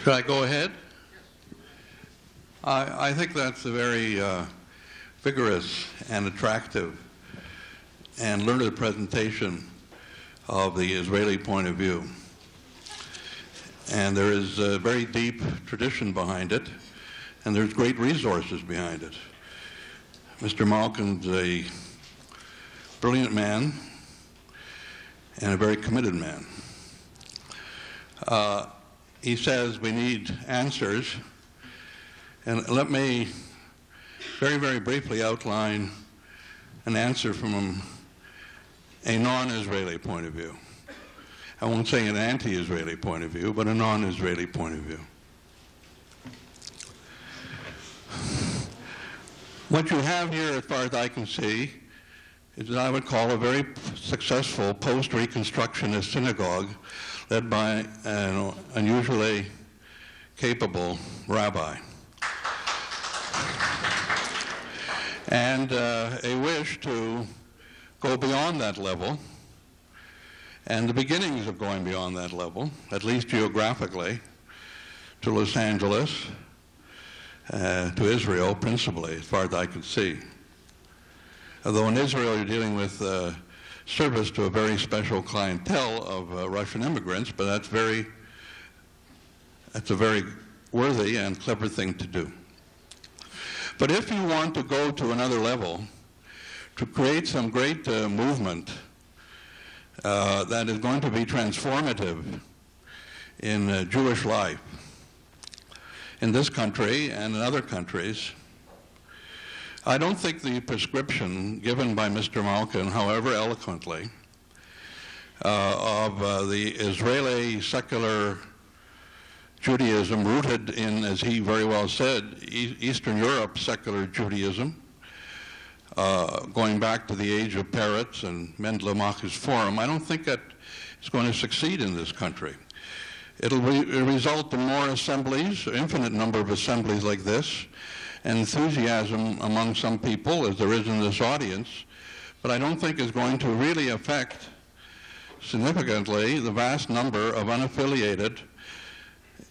Should I go ahead? I think that's a very vigorous and attractive and learned presentation of the Israeli point of view. And there is a very deep tradition behind it, and there's great resources behind it. Mr. Malkin's a brilliant man and a very committed man. He says we need answers, and let me very, very briefly outline an answer from a non-Israeli point of view. I won't say an anti-Israeli point of view, but a non-Israeli point of view. What you have here, as far as I can see, is what I would call a very successful post-Reconstructionist synagogue led by an unusually capable rabbi. And a wish to go beyond that level, and the beginnings of going beyond that level, at least geographically, to Los Angeles, to Israel principally, as far as I could see. Although in Israel you're dealing with service to a very special clientele of Russian immigrants, but that's a very worthy and clever thing to do. But if you want to go to another level, to create some great movement that is going to be transformative in Jewish life in this country and in other countries, I don't think the prescription given by Mr. Malkin, however eloquently, of the Israeli secular Judaism rooted in, as he very well said, Eastern Europe secular Judaism, going back to the age of parrots and Mendel Mach's Forum, I don't think that is going to succeed in this country. It'll result in more assemblies, an infinite number of assemblies like this, and enthusiasm among some people, as there is in this audience, but I don't think is going to really affect significantly the vast number of unaffiliated,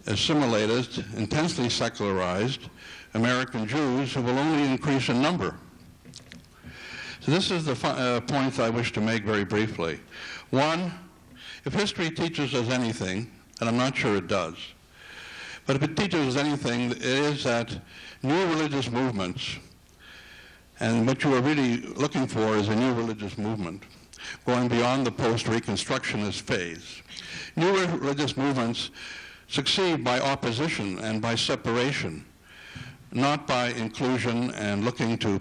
assimilated, intensely secularized American Jews who will only increase in number. So this is the points I wish to make very briefly. One, if history teaches us anything, and I'm not sure it does, but if it teaches us anything, it is that new religious movements, and what you are really looking for is a new religious movement, going beyond the post-Reconstructionist phase. New religious movements succeed by opposition and by separation, not by inclusion and looking to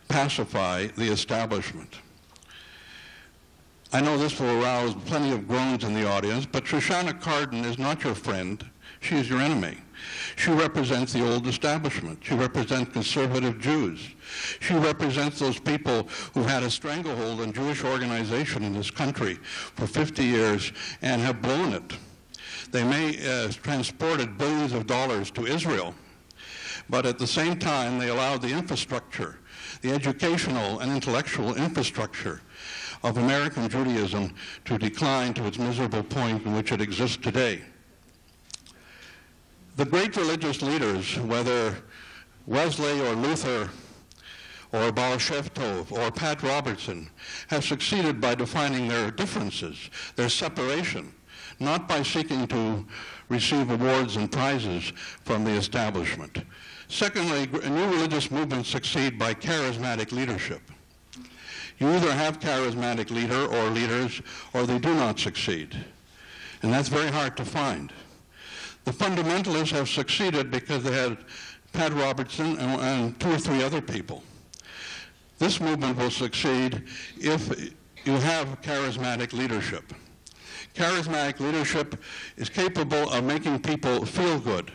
pacify the establishment. I know this will arouse plenty of groans in the audience, but Shoshana Cardin is not your friend. She is your enemy. She represents the old establishment. She represents conservative Jews. She represents those people who had a stranglehold on Jewish organization in this country for 50 years and have blown it. They may have transported billions of dollars to Israel, but at the same time they allowed the infrastructure, the educational and intellectual infrastructure of American Judaism to decline to its miserable point in which it exists today. The great religious leaders, whether Wesley or Luther or Baal Shem Tov or Pat Robertson, have succeeded by defining their differences, their separation, not by seeking to receive awards and prizes from the establishment. Secondly, new religious movements succeed by charismatic leadership. You either have charismatic leader or leaders, or they do not succeed. And that's very hard to find. The fundamentalists have succeeded because they had Pat Robertson and two or three other people. This movement will succeed if you have charismatic leadership. Charismatic leadership is capable of making people feel good.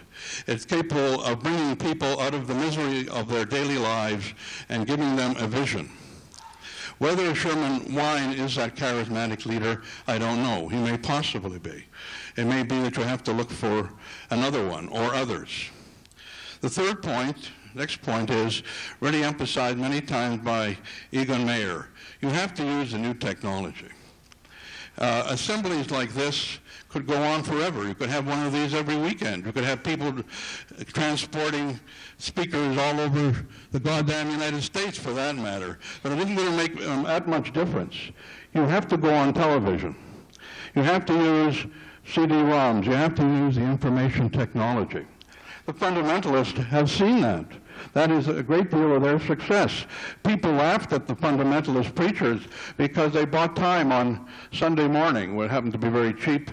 It's capable of bringing people out of the misery of their daily lives and giving them a vision. Whether Sherman Wine is that charismatic leader, I don't know. He may possibly be. It may be that you have to look for another one or others. The third point, next point, is really emphasized many times by Egon Meyer. You have to use the new technology. Assemblies like this could go on forever. You could have one of these every weekend. You could have people transporting speakers all over the goddamn United States, for that matter. But it isn't going to make that much difference. You have to go on television. You have to use CD-ROMs. You have to use the information technology. The fundamentalists have seen that. That is a great deal of their success. People laughed at the fundamentalist preachers because they bought time on Sunday morning, what happened to be very cheap,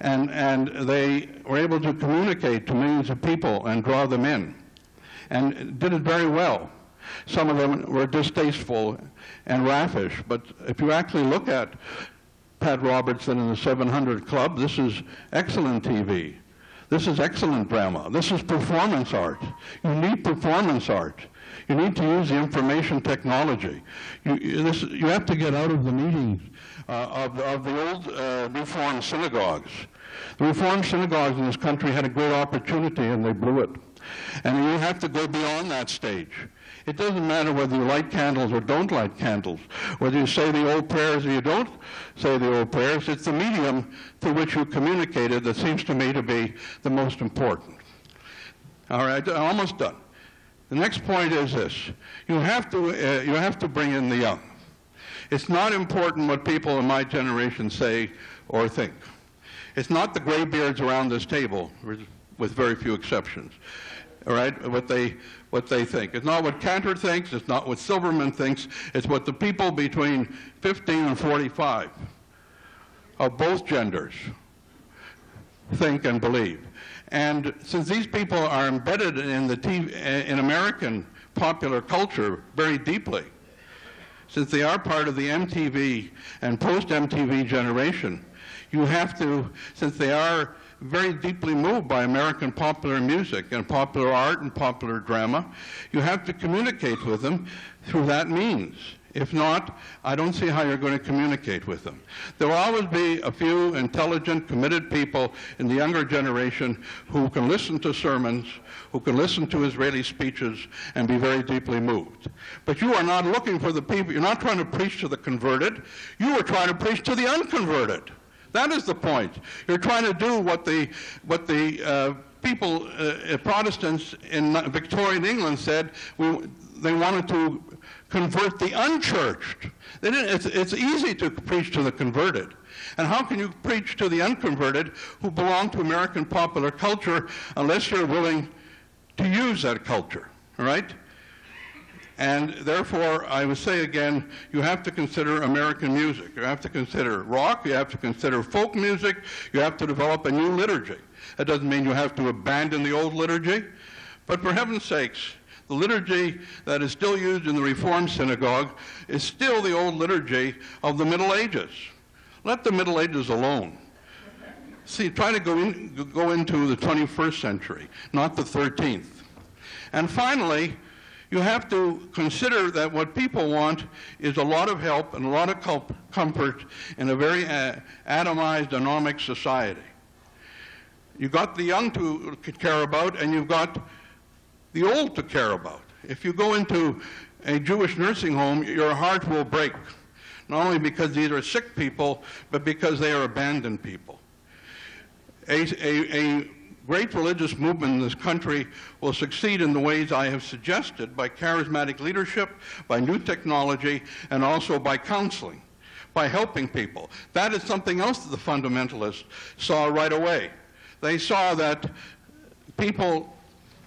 and they were able to communicate to millions of people and draw them in, and did it very well. Some of them were distasteful and raffish, but if you actually look at Pat Robertson and the 700 Club, this is excellent TV. This is excellent drama. This is performance art. You need performance art. You need to use the information technology. You have to get out of the meetings of the old Reformed synagogues. The Reformed synagogues in this country had a great opportunity and they blew it. And you have to go beyond that stage. It doesn't matter whether you light candles or don't light candles, whether you say the old prayers or you don't say the old prayers. It's the medium through which you communicated that seems to me to be the most important. All right, I'm almost done. The next point is this. You have to bring in the young. It's not important what people in my generation say or think. It's not the graybeards around this table, with very few exceptions. All right, what they think. It's not what Cantor thinks, it's not what Silverman thinks, it's what the people between 15 and 45 of both genders think and believe. And since these people are embedded in in American popular culture very deeply, since they are part of the MTV and post-MTV generation, you have to, since they are very deeply moved by American popular music and popular art and popular drama, you have to communicate with them through that means. If not, I don't see how you're going to communicate with them. There will always be a few intelligent, committed people in the younger generation who can listen to sermons, who can listen to Israeli speeches and be very deeply moved. But you are not looking for the people. You're not trying to preach to the converted. You are trying to preach to the unconverted. That is the point. You're trying to do what the people, Protestants in Victorian England said. They wanted to convert the unchurched. It's easy to preach to the converted. And how can you preach to the unconverted who belong to American popular culture unless you're willing to use that culture, all right? And therefore, I would say again, you have to consider American music. You have to consider rock. You have to consider folk music. You have to develop a new liturgy. That doesn't mean you have to abandon the old liturgy. But for heaven's sakes, the liturgy that is still used in the Reformed synagogue is still the old liturgy of the Middle Ages. Let the Middle Ages alone. See, try to go into the 21st century, not the 13th. And finally, you have to consider that what people want is a lot of help and a lot of comfort in a very atomized, anomic society. You've got the young to care about, and you've got the old to care about. If you go into a Jewish nursing home, your heart will break, not only because these are sick people, but because they are abandoned people. A great religious movement in this country will succeed in the ways I have suggested, by charismatic leadership, by new technology, and also by counseling, by helping people. That is something else that the fundamentalists saw right away. They saw that people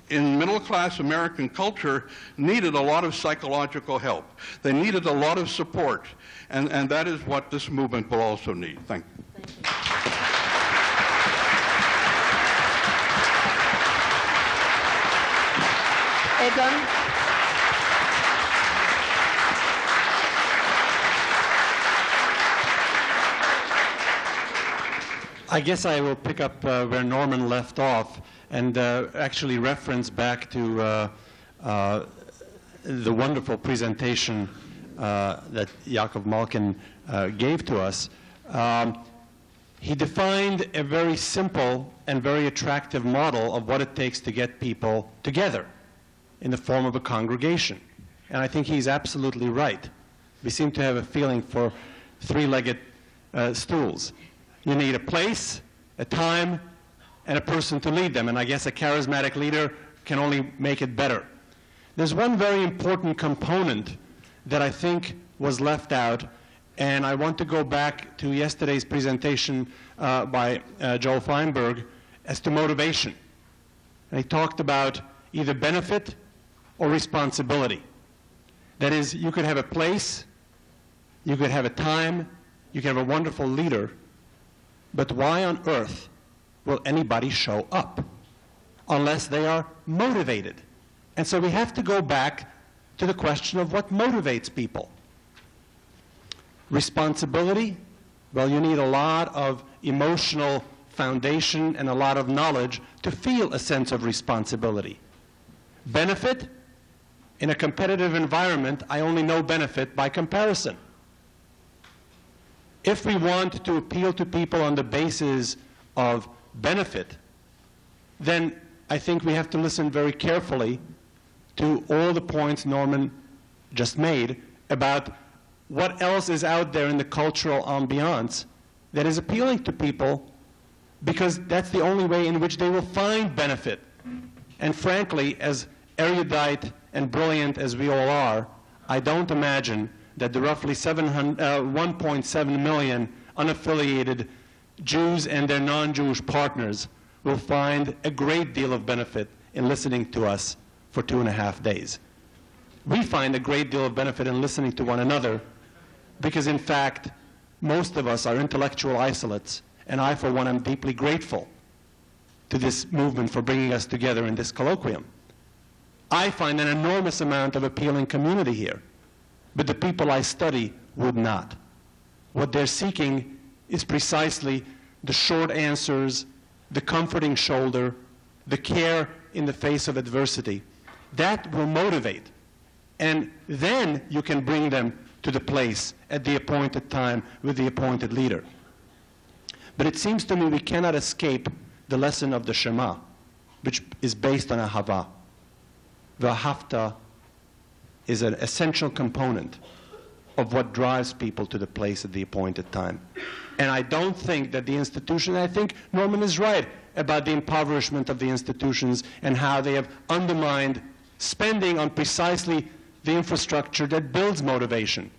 in middle-class American culture needed a lot of psychological help. They needed a lot of support, and that is what this movement will also need. Thank you. Egon. I guess I will pick up where Norman left off and actually reference back to the wonderful presentation that Yaakov Malkin gave to us. He defined a very simple and very attractive model of what it takes to get people together in the form of a congregation. And I think he's absolutely right. We seem to have a feeling for three-legged stools. You need a place, a time, and a person to lead them. And I guess a charismatic leader can only make it better. There's one very important component that I think was left out, and I want to go back to yesterday's presentation by Joel Feinberg as to motivation. And he talked about either benefit or responsibility. That is, you could have a place, you could have a time, you could have a wonderful leader, but why on earth will anybody show up unless they are motivated? And so we have to go back to the question of what motivates people. Responsibility, well, you need a lot of emotional foundation and a lot of knowledge to feel a sense of responsibility. Benefit, in a competitive environment, I only know benefit by comparison. If we want to appeal to people on the basis of benefit, then I think we have to listen very carefully to all the points Norman just made about what else is out there in the cultural ambiance that is appealing to people, because that's the only way in which they will find benefit. And frankly, as erudite and brilliant as we all are, I don't imagine that the roughly 1.7 million unaffiliated Jews and their non-Jewish partners will find a great deal of benefit in listening to us for 2.5 days. We find a great deal of benefit in listening to one another because, in fact, most of us are intellectual isolates, and I, for one, am deeply grateful to this movement for bringing us together in this colloquium. I find an enormous amount of appealing community here, but the people I study would not. What they're seeking is precisely the short answers, the comforting shoulder, the care in the face of adversity. That will motivate. And then you can bring them to the place at the appointed time with the appointed leader. But it seems to me we cannot escape the lesson of the Shema, which is based on Ahava. V'ahavta is an essential component of what drives people to the place at the appointed time. And I don't think that the institution, I think Norman is right about the impoverishment of the institutions and how they have undermined spending on precisely the infrastructure that builds motivation.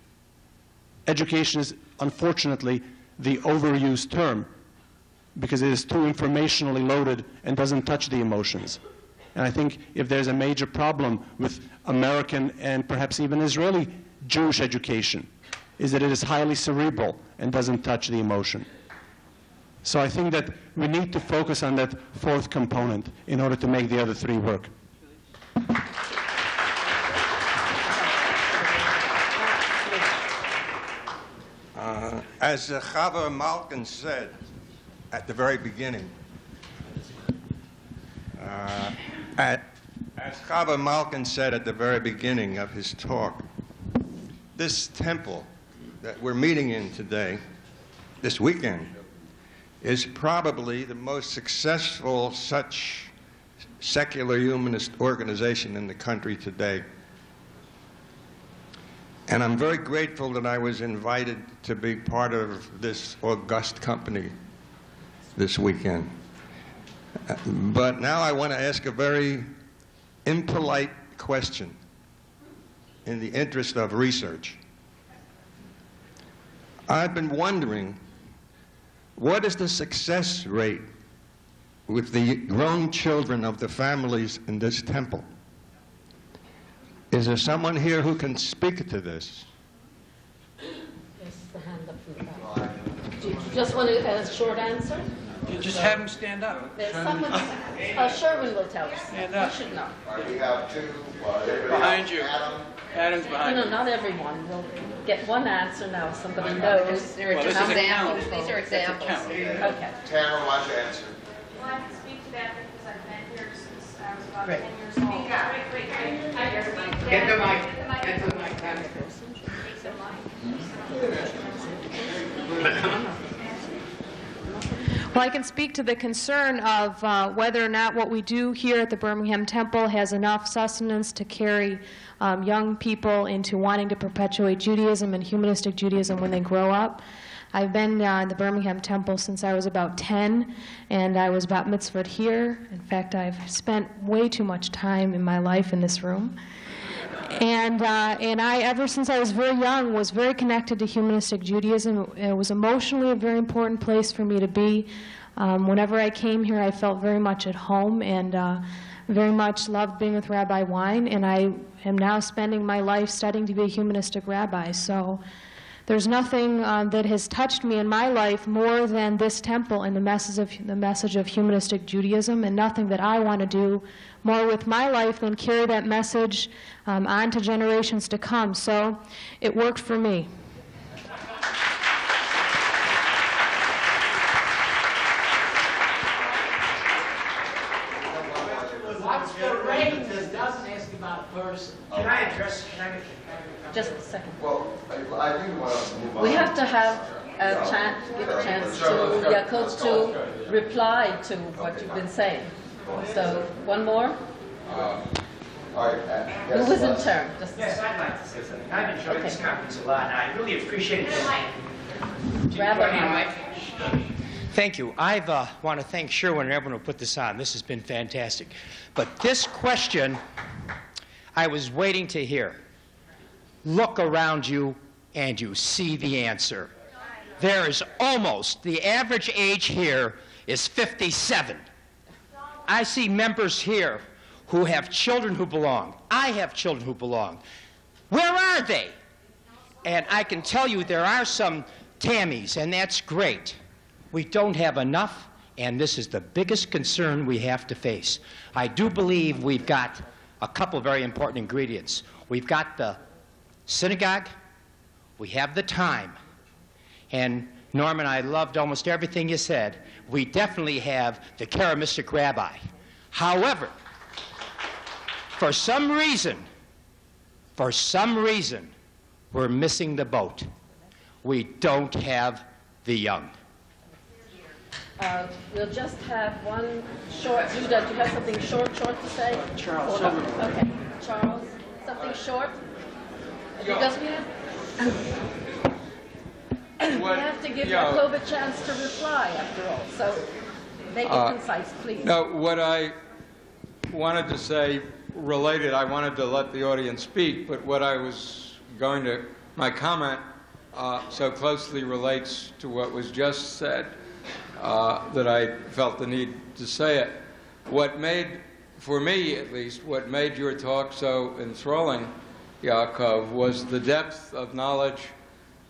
Education is, unfortunately, the overused term because it is too informationally loaded and doesn't touch the emotions. And I think if there's a major problem with American and perhaps even Israeli Jewish education, is that it is highly cerebral and doesn't touch the emotion. So I think that we need to focus on that fourth component in order to make the other three work. As Yaakov Malkin said at the very beginning, as Yaakov Malkin said at the very beginning of his talk, this temple that we're meeting in today, this weekend, is probably the most successful such secular humanist organization in the country today. And I'm very grateful that I was invited to be part of this august company this weekend. But now I want to ask a very impolite question in the interest of research. I've been wondering, what is the success rate with the grown children of the families in this temple? Is there someone here who can speak to this? There's the hand up from the back. Do you just want a short answer? You just have him stand up. There's someone, Sherwin will tell us. Stand You up. should know. We have two. Behind you. Adam. Adam's behind No, you. not everyone. We'll get one answer now. Somebody knows. Well, this is a examples. count. These are examples. Okay. Tamara wants to answer. Well, I can speak to that because I've been here since I was about Great. 10 years old. Wait. I can speak to that. Get the mic. Get the mic. Well, I can speak to the concern of whether or not what we do here at the Birmingham Temple has enough sustenance to carry young people into wanting to perpetuate Judaism and humanistic Judaism when they grow up. I've been in the Birmingham Temple since I was about 10, and I was bat mitzvahed here. In fact, I've spent way too much time in my life in this room. And I, ever since I was very young, was very connected to humanistic Judaism. It was emotionally a very important place for me to be. Whenever I came here, I felt very much at home, and very much loved being with Rabbi Wein, and I am now spending my life studying to be a humanistic rabbi. So there's nothing that has touched me in my life more than this temple and the message of humanistic Judaism, and nothing that I want to do more with my life than carry that message on to generations to come. So it worked for me. What's the range that doesn't ask about a person? Can I address? Just a second. Well, I think we want to move on. We have to have a chance, give a chance to Yaakov to reply to what you've been saying. So, one more? All right. Who was in turn? Just Yes, I'd like to say something. I've enjoyed this conference a lot, and I really appreciate it. Rabbi. Thank you. I want to thank Sherwin and everyone who put this on. This has been fantastic. But this question, I was waiting to hear. Look around you, and you see the answer. There is almost, the average age here is 57. I see members here who have children who belong. I have children who belong. Where are they? And I can tell you there are some Tammys, and that's great. We don't have enough, and this is the biggest concern we have to face. I do believe we've got a couple very important ingredients. We've got the synagogue, we have the time, and Norman, I loved almost everything you said. We definitely have the charismatic rabbi. However, for some reason, we're missing the boat. We don't have the young. We'll just have one short. Judah, do you have something short to say? Charles. Okay. Charles, something short? Because we have to give Yaakov a chance to reply, after all. So make it concise, please. No, what I wanted to say related, I wanted to let the audience speak, but what I was going to, my comment so closely relates to what was just said that I felt the need to say it. What made, for me at least, what made your talk so enthralling, Yaakov, was the depth of knowledge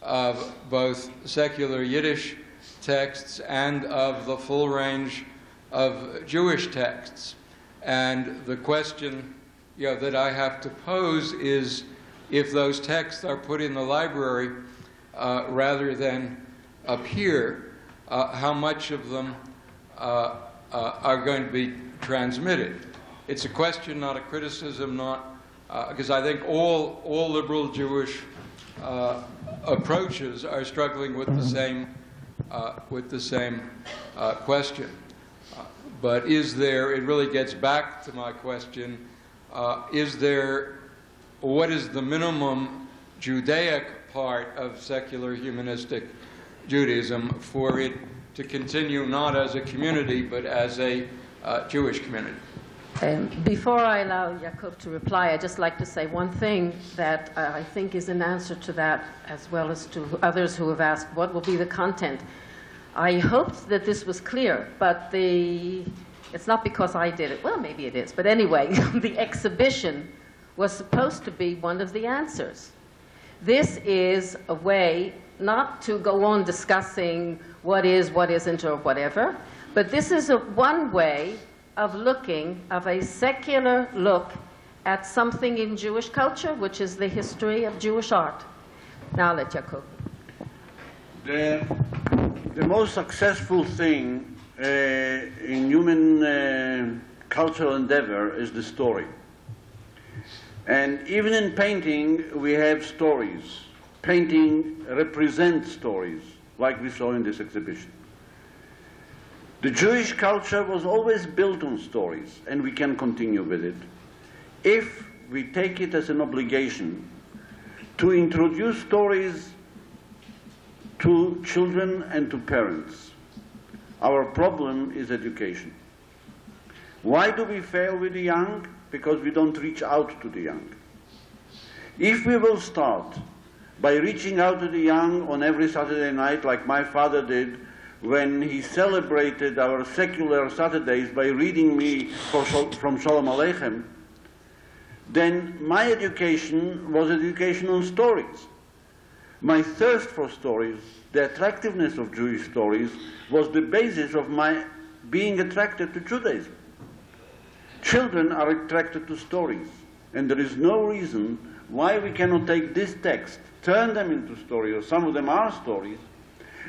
of both secular Yiddish texts and of the full range of Jewish texts. And the question that I have to pose is, if those texts are put in the library rather than up here, how much of them are going to be transmitted? It's a question, not a criticism, not because I think all liberal Jewish approaches are struggling with the same question. But is there? It really gets back to my question: is there? What is the minimum Judaic part of secular humanistic Judaism for it to continue not as a community but as a Jewish community? Before I allow Yaakov to reply, I'd just like to say one thing that I think is an answer to that, as well as to others who have asked what will be the content. I hoped that this was clear, but it's not because I did it. Well, maybe it is. But anyway, the exhibition was supposed to be one of the answers. This is a way not to go on discussing what is, what isn't, or whatever, but this is one way of looking, of a secular look at something in Jewish culture, which is the history of Jewish art. Now I'll let Yaakov. The most successful thing in human cultural endeavor is the story. And even in painting, we have stories. Painting represents stories, like we saw in this exhibition. The Jewish culture was always built on stories, and we can continue with it, if we take it as an obligation to introduce stories to children and to parents. Our problem is education. Why do we fail with the young? Because we don't reach out to the young. If we will start by reaching out to the young on every Saturday night, like my father did when he celebrated our secular Saturdays by reading me from Shalom Aleichem, then my education was education on stories. My thirst for stories, the attractiveness of Jewish stories, was the basis of my being attracted to Judaism. Children are attracted to stories, and there is no reason why we cannot take this text, turn them into stories, or some of them are stories,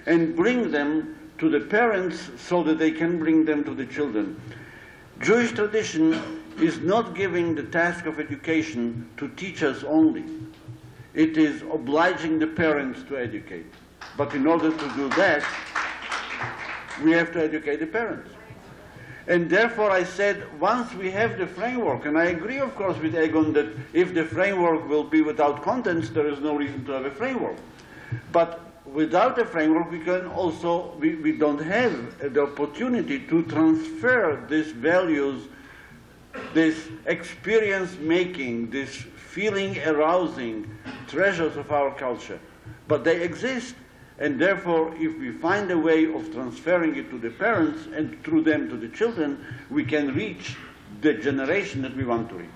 and bring them to the parents so that they can bring them to the children. Jewish tradition is not giving the task of education to teachers only. It is obliging the parents to educate. But in order to do that, we have to educate the parents. And therefore I said, once we have the framework, and I agree of course with Egon that if the framework will be without contents, there is no reason to have a framework. But without a framework, we can also, we don't have the opportunity to transfer these values, this experience making, this feeling arousing treasures of our culture. But they exist, and therefore if we find a way of transferring it to the parents and through them to the children, we can reach the generation that we want to reach.